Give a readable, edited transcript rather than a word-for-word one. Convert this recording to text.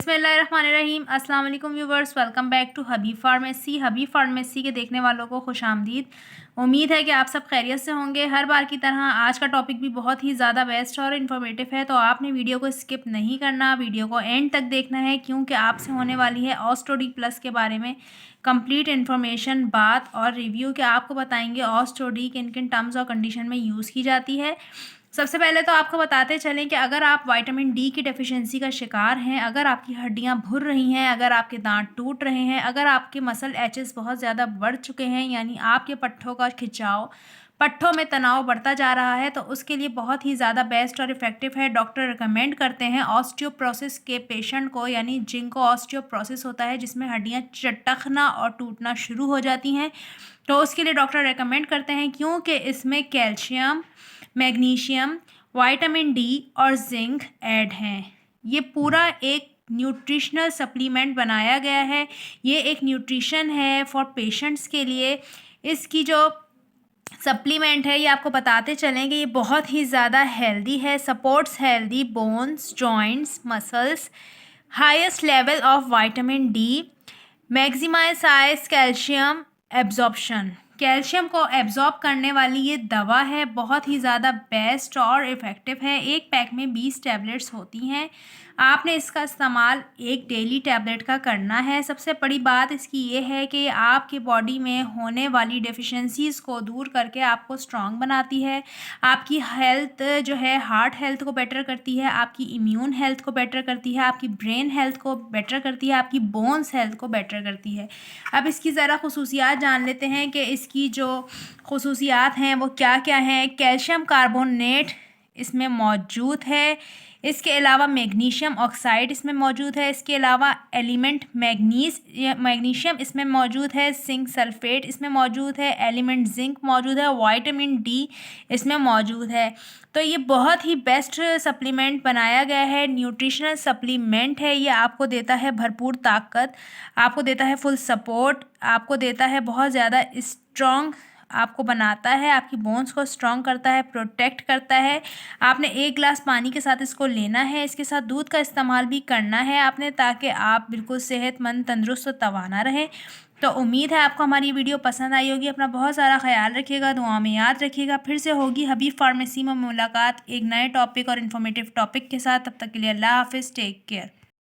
बिस्मिल्लाहिर्रहमानिर्रहीम। अस्सलाम वालेकुम viewers, welcome back to Habib pharmacy. Habib pharmacy के देखने वालों को खुशामदीद। उम्मीद है कि आप सब खैरियत से होंगे। हर बार की तरह आज का टॉपिक भी बहुत ही ज़्यादा बेस्ट और इन्फॉर्मेटिव है, तो आपने वीडियो को स्किप नहीं करना, वीडियो को एंड तक देखना है, क्योंकि आपसे होने वाली है ऑस्टो-डी प्लस के बारे में कंप्लीट इन्फॉर्मेशन, बात और रिव्यू के आपको बताएंगे ऑस्टो-डी किन किन टर्म्स और कंडीशन में यूज़ की जाती है। सबसे पहले तो आपको बताते चलें कि अगर आप विटामिन डी की डेफिशिएंसी का शिकार हैं, अगर आपकी हड्डियां भुर रही हैं, अगर आपके दांत टूट रहे हैं, अगर आपके मसल एचेस बहुत ज़्यादा बढ़ चुके हैं, यानी आपके पट्ठों का खिंचाव, पट्ठों में तनाव बढ़ता जा रहा है, तो उसके लिए बहुत ही ज़्यादा बेस्ट और इफ़ेक्टिव है। डॉक्टर रिकमेंड करते हैं ऑस्टियोप्रोसिस के पेशेंट को, यानी जिनको ऑस्टियोप्रोसिस होता है जिसमें हड्डियाँ चटकना और टूटना शुरू हो जाती हैं, तो उसके लिए डॉक्टर रेकमेंड करते हैं, क्योंकि इसमें कैल्शियम, मैग्नीशियम, विटामिन डी और जिंक ऐड हैं। ये पूरा एक न्यूट्रिशनल सप्लीमेंट बनाया गया है। ये एक न्यूट्रिशन है फॉर पेशेंट्स के लिए। इसकी जो सप्लीमेंट है, ये आपको बताते चलें कि ये बहुत ही ज़्यादा हेल्दी है, supports healthy bones, joints, muscles, highest level of vitamin D, maximize calcium absorption. Calcium को एब्जॉर्ब करने वाली ये दवा है, बहुत ही ज़्यादा बेस्ट और इफ़ेक्टिव है। एक पैक में 20 टैबलेट्स होती हैं। आपने इसका इस्तेमाल एक डेली टैबलेट का करना है। सबसे बड़ी बात इसकी ये है कि आपकी बॉडी में होने वाली डेफिशिएंसीज़ को दूर करके आपको स्ट्रॉन्ग बनाती है। आपकी हेल्थ जो है, हार्ट हेल्थ को बेटर करती है, आपकी इम्यून हेल्थ को बेटर करती है, आपकी ब्रेन हेल्थ को बेटर करती है, आपकी बोन्स हेल्थ को बेटर करती है। अब इसकी ज़रा खुसूसियात जान लेते हैं कि इसकी जो खुसूसियात हैं वो क्या क्या हैं। कैल्शियम कार्बोनेट इसमें मौजूद है। इसके अलावा मैग्नीशियम ऑक्साइड इसमें मौजूद है। इसके अलावा एलिमेंट मैग्नीशियम इसमें मौजूद है। जिंक सल्फेट इसमें मौजूद है। एलिमेंट जिंक मौजूद है। विटामिन डी इसमें मौजूद है। तो ये बहुत ही बेस्ट सप्लीमेंट बनाया गया है, न्यूट्रिशनल सप्लीमेंट है। ये आपको देता है भरपूर ताकत, आपको देता है फुल सपोर्ट, आपको देता है बहुत ज़्यादा स्ट्रॉन्ग, आपको बनाता है, आपकी बोन्स को स्ट्रॉन्ग करता है, प्रोटेक्ट करता है। आपने 1 गिलास पानी के साथ इसको लेना है। इसके साथ दूध का इस्तेमाल भी करना है आपने, ताकि आप बिल्कुल सेहतमंद, तंदुरुस्त और तवाना रहें। तो उम्मीद है आपको हमारी वीडियो पसंद आई होगी। अपना बहुत सारा ख्याल रखिएगा, दुआ में याद रखिएगा। फिर से होगी हबीब फार्मेसी में मुलाकात एक नए टॉपिक और इन्फॉर्मेटिव टॉपिक के साथ। तब तक के लिए अल्लाह हाफिज़, टेक केयर।